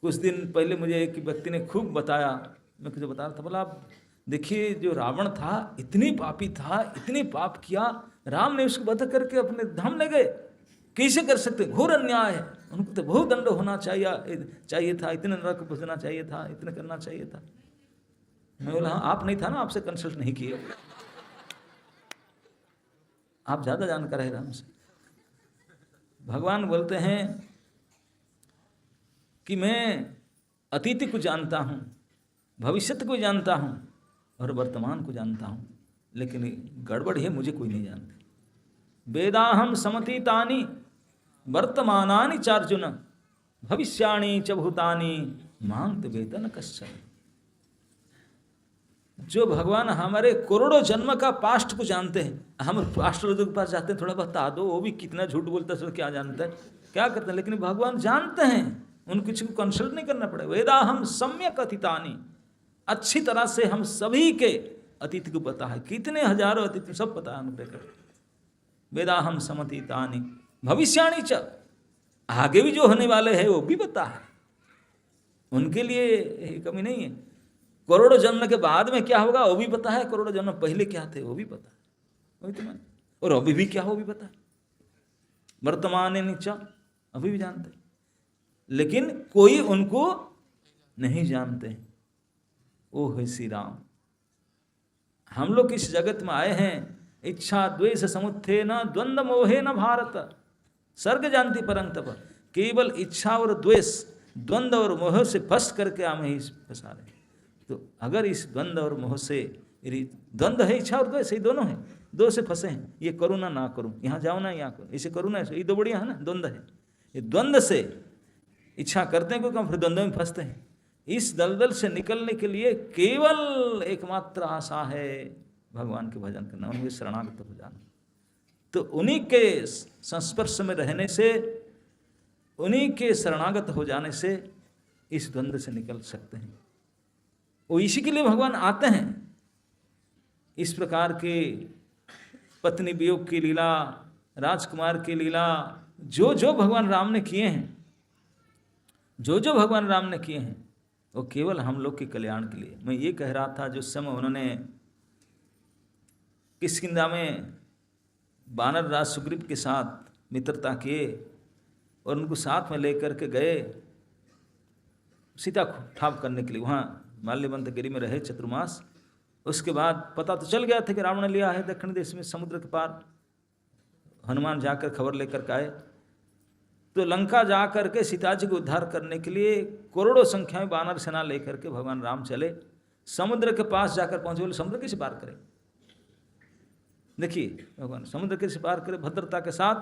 कुछ दिन पहले मुझे एक व्यक्ति ने खूब बताया, मैं कुछ बता रहा था, बोला आप देखिए जो रावण था इतनी पापी था, इतने पाप किया, राम ने उसको वध करके अपने धाम ले गए, कैसे कर सकते, घोर अन्याय है, उनको तो बहुत दंड होना चाहिए था, इतने नरक बचना चाहिए था, इतने करना चाहिए था। मैं बोला हाँ, आप नहीं था ना, आपसे कंसल्ट नहीं किए, आप ज्यादा जानकार है राम से। भगवान बोलते हैं कि मैं अतीत को जानता हूँ, भविष्य को जानता हूँ और वर्तमान को जानता हूँ, लेकिन गड़बड़ है, मुझे कोई नहीं जानते। वेदाहम समतीतानि वर्तमानानि चार्जुन भविष्याणि च भूतानि मांग तो वेतन कश्चन। जो भगवान हमारे करोड़ों जन्म का पास्ट को जानते हैं, हम एस्ट्रोलॉजर के पास जाते हैं, थोड़ा बता दो, वो भी कितना झूठ बोलता है, क्या जानता है, क्या करते हैं, लेकिन भगवान जानते हैं, उनको किसी को कंसल्ट नहीं करना पड़ेगा। वेदा हम सम्यक अतीतानि, अच्छी तरह से हम सभी के अतीत को पता है, कितने हजारों अतीत सब पता है अनुग्रह। वेदा हम समतीतानि भविष्याणि च, आगे भी जो होने वाले हैं वो भी पता है, उनके लिए कमी नहीं है। करोड़ों जन्म के बाद में क्या होगा वो भी पता है, करोड़ों जन्म पहले क्या थे वो भी पता है, वही तो मैं, और अभी भी क्या हो भी पता है, वर्तमान नीचा अभी भी जानते हैं, लेकिन कोई उनको नहीं जानते। वो है श्री राम। हम लोग इस जगत में आए हैं इच्छा द्वेष समुत्थे न द्वंद्व मोहे न भारत, सर्ग जानती परंग तप, केवल इच्छा और द्वेष, द्वंद्व और मोह से फंस करके हमें ही फंसा रहे। तो अगर इस द्वंद्व और मोह से, द्वंद्व है इच्छा और द्वेष, ये दोनों है, दो से फंसे हैं, ये करूँ ना करूँ, यहाँ जाऊँ ना यहाँ करूँ, इसे करूँ ना, ये दो बढ़िया है ना, द्वंद्व है। ये द्वंद्व से इच्छा करते हैं क्योंकि हम फिर द्वंद्व में फंसते हैं। इस दलदल से निकलने के लिए केवल एकमात्र आशा है भगवान के भजन करना, उनके शरणागत हो जाना। तो उन्हीं के संस्पर्श में रहने से, उन्हीं के शरणागत हो जाने से इस द्वंद्व से निकल सकते हैं। वो इसी के लिए भगवान आते हैं। इस प्रकार के पत्नी वियोग की लीला, राजकुमार की लीला, जो जो भगवान राम ने किए हैं, जो जो भगवान राम ने किए हैं, वो केवल हम लोग के कल्याण के लिए। मैं ये कह रहा था, जो समय उन्होंने किष्किंधा में वानर राज सुग्रीव के साथ मित्रता किए और उनको साथ में लेकर के गए सीता को ठाप करने के लिए, वहाँ माल्यवंत गिरी में रहे चतुर्मास। उसके बाद पता तो चल गया था कि रावण ने लिया है दक्षिण देश में समुद्र के पार। हनुमान जाकर खबर लेकर के आए, तो लंका जाकर के सीता जी को उद्धार करने के लिए करोड़ों संख्या में वानर सेना लेकर के भगवान राम चले। समुद्र के पास जाकर पहुंचे, बोले समुद्र कैसे पार करें। देखिए भगवान समुद्र कैसे पार करें, भद्रता के साथ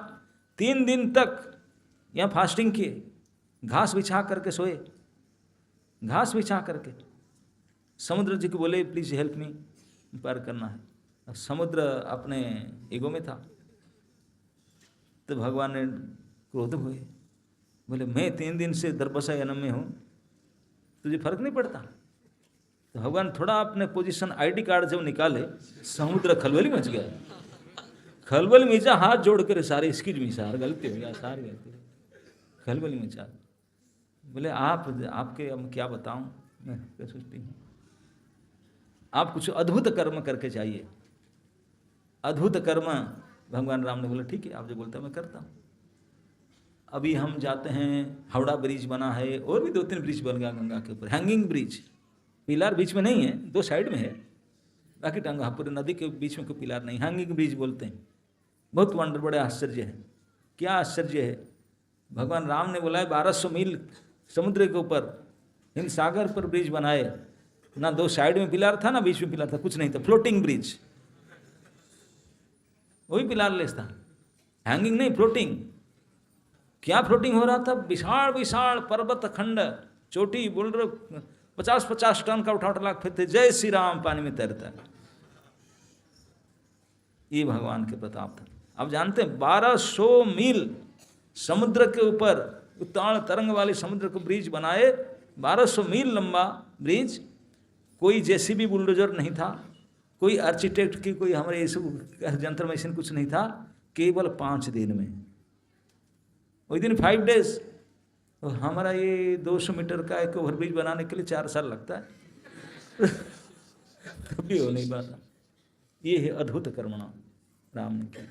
3 दिन तक यहाँ फास्टिंग किए, घास बिछा करके सोए, घास बिछा करके। समुद्र जी को बोले प्लीज हेल्प मी, पार करना है। अब समुद्र अपने ईगो में था, तो भगवान ने क्रोध हुए, बोले मैं 3 दिन से दरबसा जन्म में हूँ, तुझे फर्क नहीं पड़ता। तो भगवान थोड़ा अपने पोजीशन आईडी कार्ड जब निकाले, समुद्र खलबली मच गया, खलबली मचा, हाथ जोड़ कर सारे इसकी भी सार गलती हो गया, सारी गलती खलबली मचा। बोले आपके अब क्या बताऊं, मैं क्या सोचती हूँ, आप कुछ अद्भुत कर्म करके चाहिए, अद्भुत कर्म। भगवान राम ने बोला ठीक है, आप जो बोलते हैं मैं करता हूँ। अभी हम जाते हैं, हावड़ा ब्रिज बना है, और भी 2-3 ब्रिज बन गया गंगा के ऊपर, हैंगिंग ब्रिज, पिलर बीच में नहीं है, 2 साइड में है, बाकी टंगा पूरे नदी के बीच में कोई पिलर नहीं, हैंगिंग ब्रिज बोलते हैं। बहुत वंडर, बड़े आश्चर्य है। क्या आश्चर्य है, भगवान राम ने बोला है 1200 मील समुद्र के ऊपर हिंद सागर पर ब्रिज बनाए, ना 2 साइड में पिलर था ना बीच में पिलर था, कुछ नहीं था, फ्लोटिंग ब्रिज, वही पिलर लेस था, हैंगिंग नहीं, फ्लोटिंग। क्या फ्लोटिंग हो रहा था, विशाल विशाल पर्वत खंड, चोटी बोल रहे 50-50 टन का उठा लाख फिरते, जय श्री राम पानी में तैरता है। ये भगवान के प्रताप था। अब जानते हैं 1200 मील समुद्र के ऊपर उताड़ तरंग वाले समुद्र को ब्रिज बनाए, 1200 मील लंबा ब्रिज, कोई जेसीबी बुलडोजर नहीं था, कोई आर्किटेक्ट की कोई हमारे ये सब जंतर मशीन कुछ नहीं था, केवल 5 दिन में, वही दिन 5 डेज। और हमारा ये 200 मीटर का एक ओवरब्रिज बनाने के लिए 4 साल लगता है कभी हो नहीं पाता। ये है अद्भुत कर्मणा राम ने किया।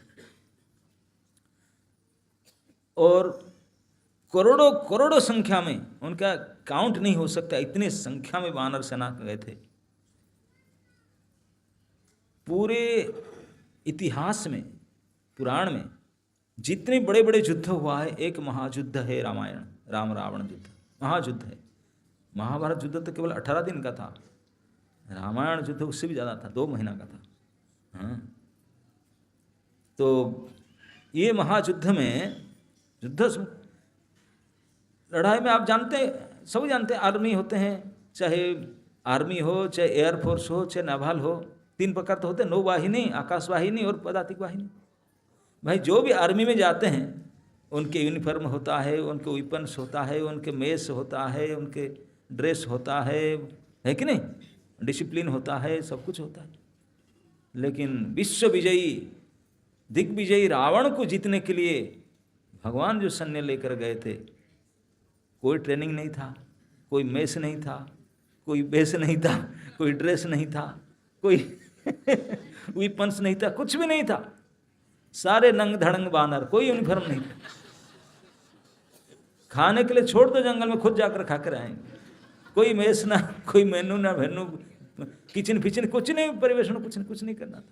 और करोड़ों करोड़ों संख्या में, उनका काउंट नहीं हो सकता, इतने संख्या में वानर सेना गए थे। पूरे इतिहास में, पुराण में जितने बड़े बड़े युद्ध हुआ है, एक महायुद्ध है रामायण, राम रावण युद्ध, महायुद्ध है। महाभारत युद्ध तो केवल 18 दिन का था, रामायण युद्ध उससे भी ज़्यादा था, 2 महीना का था। हाँ, तो ये महायुद्ध में, युद्ध लड़ाई में आप जानते हैं सब जानते हैं, आर्मी होते हैं, चाहे आर्मी हो, चाहे एयरफोर्स हो, चाहे नाभाल हो, 3 प्रकार तो होते हैं, नौवाहिनी, आकाशवाहिनी और पदातिक वाहिनी। भाई जो भी आर्मी में जाते हैं उनके यूनिफॉर्म होता है, उनके वेपन्स होता है, उनके मेस होता है, उनके ड्रेस होता है कि नहीं, डिसिप्लिन होता है, सब कुछ होता है। लेकिन विश्व विजयी दिग्विजयी रावण को जीतने के लिए भगवान जो सैन्य लेकर गए थे, कोई ट्रेनिंग नहीं था, कोई मेस नहीं था, कोई बेस नहीं था, कोई ड्रेस नहीं था, कोई वेपन्स नहीं था, कुछ भी नहीं था, सारे नंग धड़ंग बानर, कोई यूनिफॉर्म नहीं था। खाने के लिए छोड़ दो, जंगल में खुद जाकर खाकर आएंगे, कोई मेस ना, कोई मेनू ना वेन्यू, किचन फिचन कुछ नहीं, परिवेशन कुछ नहीं करना था।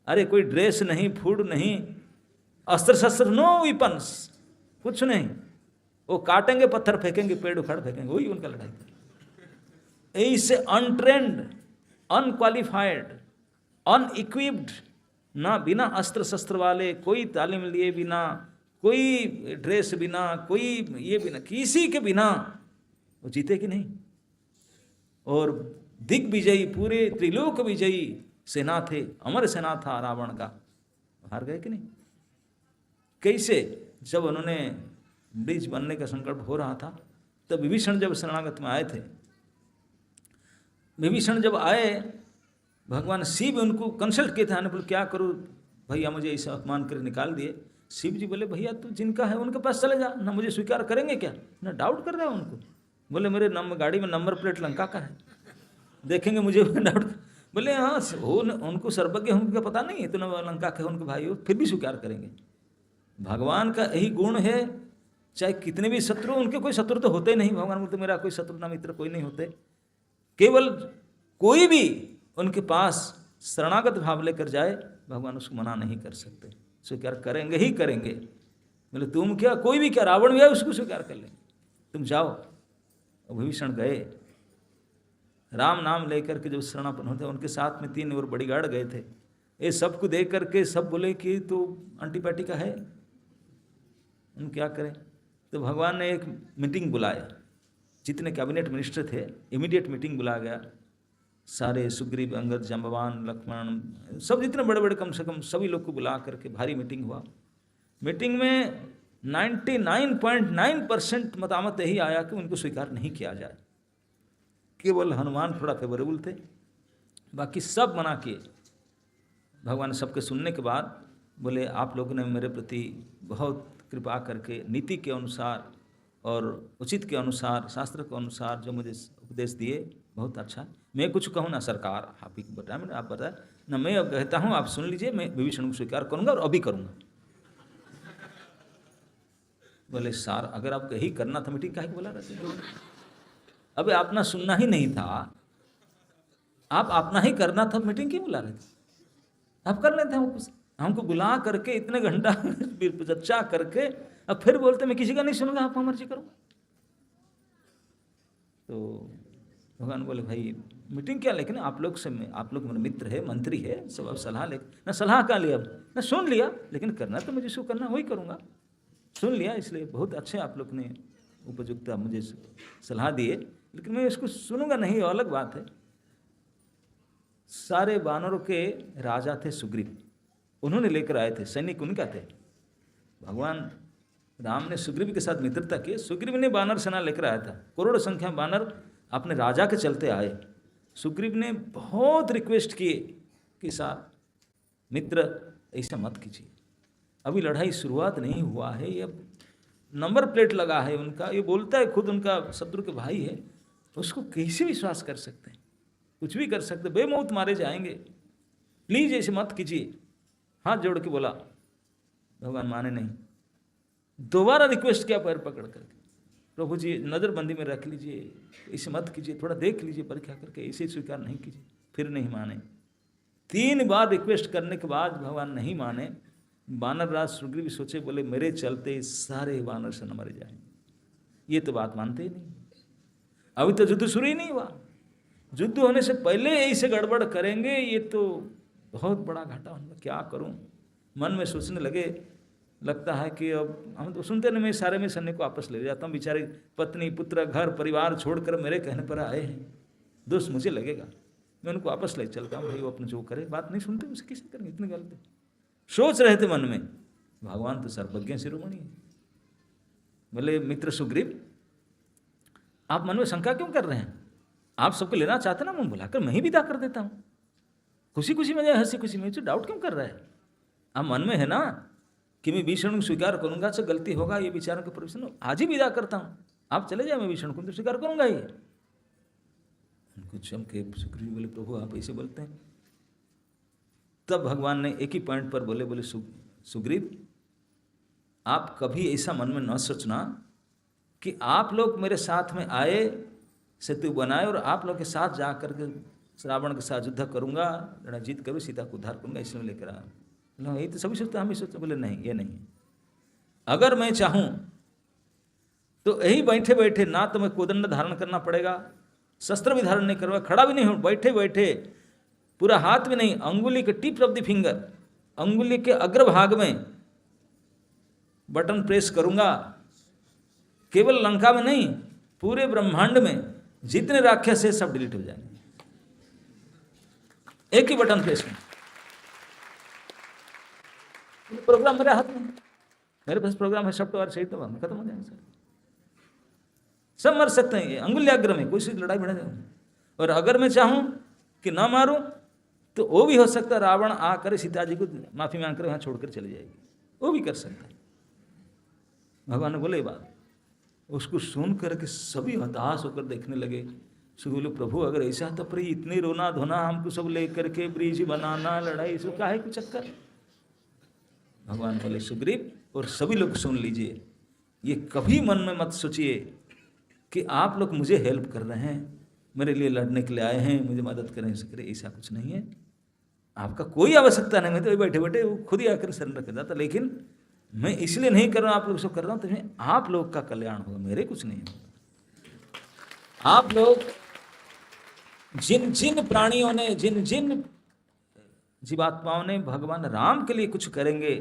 अरे कोई ड्रेस नहीं, फूड नहीं, अस्त्र शस्त्र, नो वेपन्स, कुछ नहीं। वो काटेंगे, पत्थर फेंकेंगे, पेड़ उखाड़ फेंकेंगे, वही उनका लड़ाई था। ऐसे अनट्रेंड, अनक्वालिफाइड, अनइक्विप्ड, ना बिना अस्त्र शस्त्र वाले, कोई तालीम लिए बिना, कोई ड्रेस बिना, कोई ये बिना, किसी के बिना वो जीते कि नहीं। और दिग्विजयी, पूरे त्रिलोक विजयी सेना थे, अमर सेना था रावण का, हार गए कि नहीं। कैसे, जब उन्होंने ब्रिज बनने का संकल्प हो रहा था, तब विभीषण जब शरणागत में आए थे, विभीषण जब आए, भगवान शिव उनको कंसल्ट किए थे, आने बोले क्या करूँ भैया, मुझे ऐसा अपमान कर निकाल दिए। शिव जी बोले भैया तू जिनका है उनके पास चले जा, ना मुझे स्वीकार करेंगे क्या, ना डाउट कर रहे हैं उनको। बोले मेरे गाड़ी में नंबर प्लेट लंका का है, देखेंगे मुझे डाउट। बोले हाँ हो, उनको सर्वज्ञ उनका पता नहीं है, तो न लंका के उनके भाई हो, फिर भी स्वीकार करेंगे। भगवान का यही गुण है, चाहे कितने भी शत्रु, उनके कोई शत्रु तो होते नहीं, भगवान बोलते मेरा कोई शत्रु ना मित्र कोई नहीं होते। केवल कोई भी उनके पास शरणागत भाव लेकर जाए, भगवान उसको मना नहीं कर सकते, स्वीकार करेंगे ही करेंगे। बोले तुम क्या, कोई भी क्या, रावण भी है उसको स्वीकार कर लेंगे, तुम जाओ। विभीषण गए, राम नाम लेकर के जब शरणापन्न होते, उनके साथ में 3 और बॉडीगार्ड गए थे। ये सबको देख करके सब बोले कि तो अंटीपाटी का है, हम क्या करें। तो भगवान ने एक मीटिंग बुलाया, जितने कैबिनेट मिनिस्टर थे इमीडिएट मीटिंग बुलाया गया, सारे सुग्रीव, अंगद, जांबवान, लक्ष्मण, सब जितने बड़े बड़े कम से कम सभी लोग को बुला करके भारी मीटिंग हुआ। मीटिंग में 99.9% मतामत यही आया कि उनको स्वीकार नहीं किया जाए। केवल हनुमान थोड़ा फेवरेबल थे, बाकी सब मना किए। भगवान सबके सुनने के बाद बोले आप लोगों ने मेरे प्रति बहुत कृपा करके नीति के अनुसार और उचित के अनुसार, शास्त्र के अनुसार जो मुझे उपदेश दिए, बहुत अच्छा। मैं कुछ कहूँ ना सरकार, आप ही बताया, मैंने आप बताया ना, मैं अब कहता हूँ आप सुन लीजिए, मैं विभीषण को स्वीकार करूँगा और अभी करूँगा। बोले सार अगर आपको यही करना था, मीटिंग काहे को बुला रहे थे, अबे अपना सुनना ही नहीं था, आप अपना ही करना था, मीटिंग क्यों बुला रहे थे, आप कर लेते हैं। हमको बुला करके इतने घंटा चर्चा करके अब फिर बोलते मैं किसी का नहीं सुनूंगा, आपको मर्जी करूँगा। तो भगवान बोले भाई मीटिंग क्या, लेकिन आप लोग से, आप लोग मेरे मित्र है, मंत्री है, सब अब सलाह ले ना, सलाह का लिया, ना सुन लिया, लेकिन करना तो मुझे जो करना वही करूँगा। सुन लिया, इसलिए बहुत अच्छे आप लोग ने उपयुक्त मुझे सलाह दिए, लेकिन मैं इसको सुनूंगा नहीं, अलग बात है। सारे वानरों के राजा थे सुग्रीव, उन्होंने लेकर आए थे, सैनिक उनका थे। भगवान राम ने सुग्रीव के साथ मित्रता की, सुग्रीव ने वानर सेना लेकर आया था, करोड़ संख्या में वानर अपने राजा के चलते आए। सुग्रीव ने बहुत रिक्वेस्ट किए कि साहब मित्र ऐसा मत कीजिए, अभी लड़ाई शुरुआत नहीं हुआ है, ये नंबर प्लेट लगा है उनका, ये बोलता है खुद उनका शत्रु के भाई है, उसको कैसे विश्वास कर सकते हैं, कुछ भी कर सकते, बेमौत मारे जाएंगे, प्लीज ऐसे मत कीजिए। हाथ जोड़ के बोला, भगवान माने नहीं, दोबारा रिक्वेस्ट किया पैर पकड़ करके, प्रभु जी नज़रबंदी में रख लीजिए, ऐसे मत कीजिए, थोड़ा देख लीजिए परीक्षा करके, ऐसे स्वीकार नहीं कीजिए। फिर नहीं माने, 3 बार रिक्वेस्ट करने के बाद भगवान नहीं माने। वानर राज सुग्रीव सोचे, बोले मेरे चलते सारे वानर से न मरे जाएंगे, ये तो बात मानते ही नहीं, अभी तो युद्ध शुरू ही नहीं हुआ, युद्ध होने से पहले ऐसे गड़बड़ करेंगे, ये तो बहुत बड़ा घाटा होगा, क्या करूं। मन में सोचने लगे, लगता है कि अब हम तो सुनते नहीं, मैं सारे में सन्नी को वापस ले जाता हूँ, बेचारे पत्नी पुत्र घर परिवार छोड़कर मेरे कहने पर आए हैं, दोस्त मुझे लगेगा, मैं उनको वापस ले चलता हूँ, भाई वो अपने जो करे, बात नहीं सुनते, उसे किसी करेंगे, इतनी गलती सोच रहे थे मन में। भगवान तो सर्वज्ञ शिरोमणि है। बोले मित्र सुग्रीव, आप मन में शंका क्यों कर रहे हैं? आप सबको लेना चाहते ना, मैं बुलाकर मैं ही विदा कर देता हूँ, खुशी खुशी में जाए, हंसी खुशी में, डाउट क्यों कर रहा है? आप मन में है ना कि मैं विष्णु को स्वीकार करूंगा, से गलती होगा, ये विचारों के प्रश्न आज ही विदा करता हूँ, आप चले जाए, मैं विष्णु को तो स्वीकार करूंगा ही। उनको चमके सुग्रीव बोले प्रभु आप ऐसे बोलते हैं? तब भगवान ने एक ही पॉइंट पर बोले सुग्रीव, आप कभी ऐसा मन में न सोचना कि आप लोग मेरे साथ में आए, सेतु बनाए, और आप लोग के साथ जा करके रावण के साथ युद्ध करूंगा, लड़ा जीत कर सीता को उद्धार करूंगा, इसलिए लेकर आया। यही तो सभी सोचते, हम ही सोचते। बोले नहीं, ये नहीं, अगर मैं चाहूं तो यही बैठे बैठे, ना तो मैं कोदंड धारण करना पड़ेगा, शस्त्र भी धारण नहीं करूंगा, खड़ा भी नहीं हूं, बैठे बैठे पूरा हाथ भी नहीं, अंगुली के टिप ऑफ द फिंगर, अंगुली के अग्रभाग में बटन प्रेस करूंगा। केवल लंका में नहीं, पूरे ब्रह्मांड में जितने राक्षस है सब डिलीट हो जाएंगे, एक ही बटन प्रेस में। प्रोग्राम मेरे हाथ में, मेरे पास प्रोग्राम है, सॉफ्टवेयर सही तो खत्म हो जाएंगे सर, सब मर सकते हैं, ये अंगुल्याग्र में कोई सी लड़ाई भिड़ा जाए। और अगर मैं चाहूं कि ना मारूं तो वो भी हो सकता है, रावण आकर सीता जी को माफी मांगकर वहां छोड़कर चली जाएगी, वो भी कर सकता है। भगवान ने बोले बात, उसको सुन करके सभी हताश होकर देखने लगे। बोले प्रभु अगर ऐसा तो पर इतनी रोना धोना, हमको सब लेकर के ब्रिज बनाना, लड़ाई, सब क्या है कुछ चक्कर। भगवान बोले सुग्रीव और सभी लोग सुन लीजिए, ये कभी मन में मत सोचिए कि आप लोग मुझे हेल्प कर रहे हैं, मेरे लिए लड़ने के लिए आए हैं, मुझे मदद करें, ऐसा कुछ नहीं है, आपका कोई आवश्यकता नहीं। मैं तो बैठे बैठे वो खुद ही आकर सरेंडर कर जाता, लेकिन मैं इसलिए नहीं कर रहा हूँ, आप लोग सब कर रहा हूँ, तो आप लोग का कल्याण होगा, मेरे कुछ नहीं होगा। आप लोग जिन जिन प्राणियों ने, जिन जिन जीवात्माओं ने भगवान राम के लिए कुछ करेंगे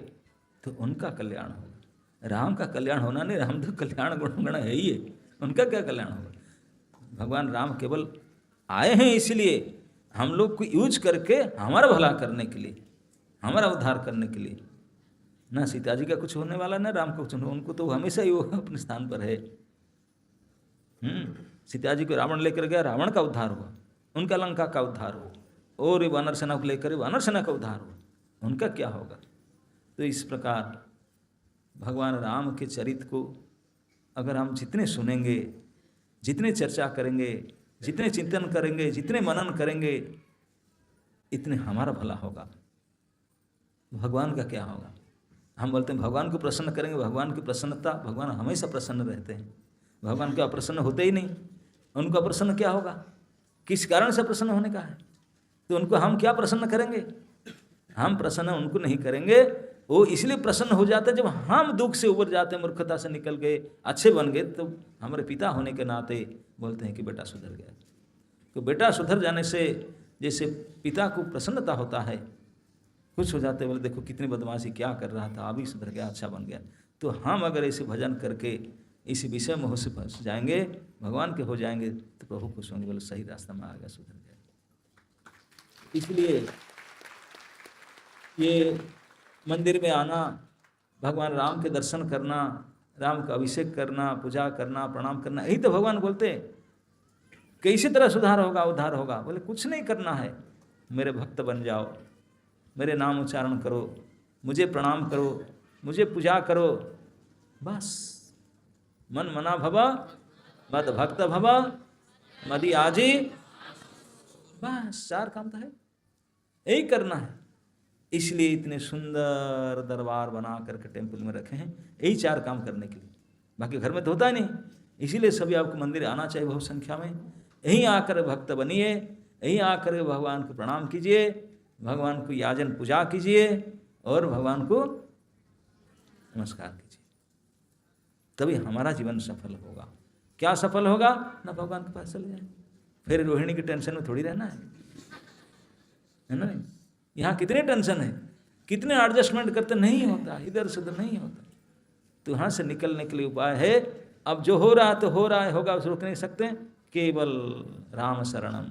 तो उनका कल्याण होगा। राम का कल्याण होना नहीं, राम तो कल्याण गुण है ही है, उनका क्या कल्याण होगा? भगवान राम केवल आए हैं इसलिए हम लोग को यूज करके हमारा भला करने के लिए, हमारा उद्धार करने के लिए। ना सीता जी का कुछ होने वाला, ना राम का कुछ होने, उनको तो हमेशा ही वो अपने स्थान पर है। सीता जी को रावण लेकर गया, रावण का उद्धार हुआ, उनका लंका का उद्धार हो, और ये वानर सेना को लेकर वानर सेना का उद्धार हो, उनका क्या होगा? तो इस प्रकार भगवान राम के चरित्र को अगर हम जितने सुनेंगे, जितने चर्चा करेंगे, जितने चिंतन करेंगे, जितने मनन करेंगे, इतने हमारा भला होगा। भगवान का क्या होगा? हम बोलते हैं भगवान को प्रसन्न करेंगे, भगवान की प्रसन्नता, भगवान हमेशा प्रसन्न रहते हैं, भगवान के अप्रसन्न होते ही नहीं। उनको अप्रसन्न क्या होगा? किस कारण से प्रसन्न होने का है? तो उनको हम क्या प्रसन्न करेंगे? हम प्रसन्न उनको नहीं करेंगे, वो इसलिए प्रसन्न हो जाते हैं जब हम दुख से उबर जाते हैं, मूर्खता से निकल गए, अच्छे बन गए, तो हमारे पिता होने के नाते बोलते हैं कि बेटा सुधर गया। तो बेटा सुधर जाने से जैसे पिता को प्रसन्नता होता है, खुश हो जाते, बोले देखो कितनी बदमाशी क्या कर रहा था, अभी सुधर गया, अच्छा बन गया। तो हम अगर ऐसे भजन करके इसी विषय मोह से फंस जाएंगे, भगवान के हो जाएंगे, तो प्रभु खुश होंगे, बोले सही रास्ता में आ गया, सुधर गया। इसलिए ये मंदिर में आना, भगवान राम के दर्शन करना, राम का अभिषेक करना, पूजा करना, प्रणाम करना, यही तो भगवान बोलते हैं। कैसी तरह सुधार होगा, उद्धार होगा? बोले कुछ नहीं करना है, मेरे भक्त बन जाओ, मेरे नाम उच्चारण करो, मुझे प्रणाम करो, मुझे पूजा करो, बस। मन मना भव मद भक्त भव मदि आजी, बस 4 काम तो है, यही करना है। इसलिए इतने सुंदर दरबार बना करके टेम्पल में रखे हैं, यही 4 काम करने के लिए, बाकी घर में तो होता ही नहीं। इसीलिए सभी आपको मंदिर आना चाहिए बहुत संख्या में, यहीं आकर भक्त बनिए, यहीं आकर भगवान को प्रणाम कीजिए, भगवान को याजन पूजा कीजिए और भगवान को नमस्कार कीजिए, तभी हमारा जीवन सफल होगा। क्या सफल होगा? ना भगवान के पास चले जाए, फिर रोहिणी की टेंशन में थोड़ी रहना है ना। यहाँ कितने टेंशन है, कितने एडजस्टमेंट करते नहीं होता, इधर से उधर नहीं होता। तो यहाँ से निकलने के लिए उपाय है, अब जो हो रहा तो हो रहा है, होगा, उसे रोक नहीं सकते, केवल राम शरणम,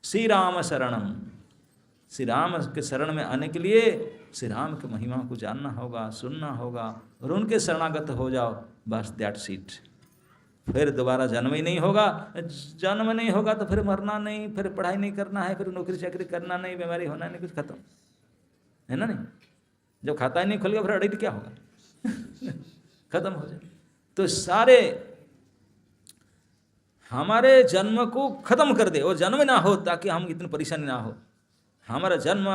श्री राम शरणम। श्री राम के शरण में आने के लिए श्री राम के महिमा को जानना होगा, सुनना होगा और उनके शरणागत हो जाओ, बस दैट्स इट। फिर दोबारा जन्म ही नहीं होगा। जन्म नहीं होगा तो फिर मरना नहीं, फिर पढ़ाई नहीं करना है, फिर नौकरी चाकरी करना नहीं, बीमारी होना नहीं, कुछ खत्म है ना। नहीं, जब खाता ही नहीं खुल गया फिर अड़ी क्या होगा खत्म हो जाए। तो सारे हमारे जन्म को खत्म कर दे, और जन्म ना हो ताकि हम इतनी परेशानी ना हो। हमारा जन्म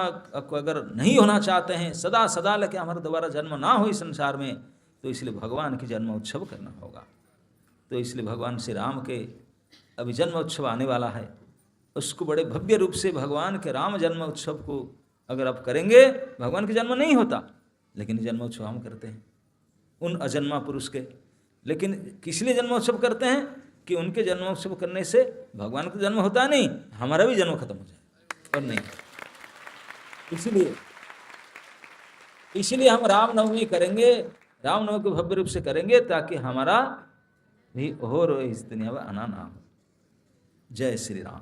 को अगर नहीं होना चाहते हैं, सदा सदा लेके हमारा दोबारा जन्म ना हो इस संसार में, तो इसलिए भगवान की जन्म उत्सव करना होगा। तो इसलिए भगवान श्री राम के अभी जन्म उत्सव आने वाला है, उसको बड़े भव्य रूप से भगवान के राम जन्म उत्सव को अगर आप करेंगे, भगवान का जन्म नहीं होता लेकिन जन्म उत्सव हम करते हैं उन अजन्मा पुरुष के। लेकिन किस लिए जन्मोत्सव करते हैं कि उनके जन्मोत्सव करने से भगवान का जन्म होता नहीं, हमारा भी जन्म खत्म हो जाए और नहीं। इसलिए हम रामनवमी करेंगे, रामनवमी को भव्य रूप से करेंगे ताकि हमारा भी और इस दुनिया में आना ना हो। जय श्री राम।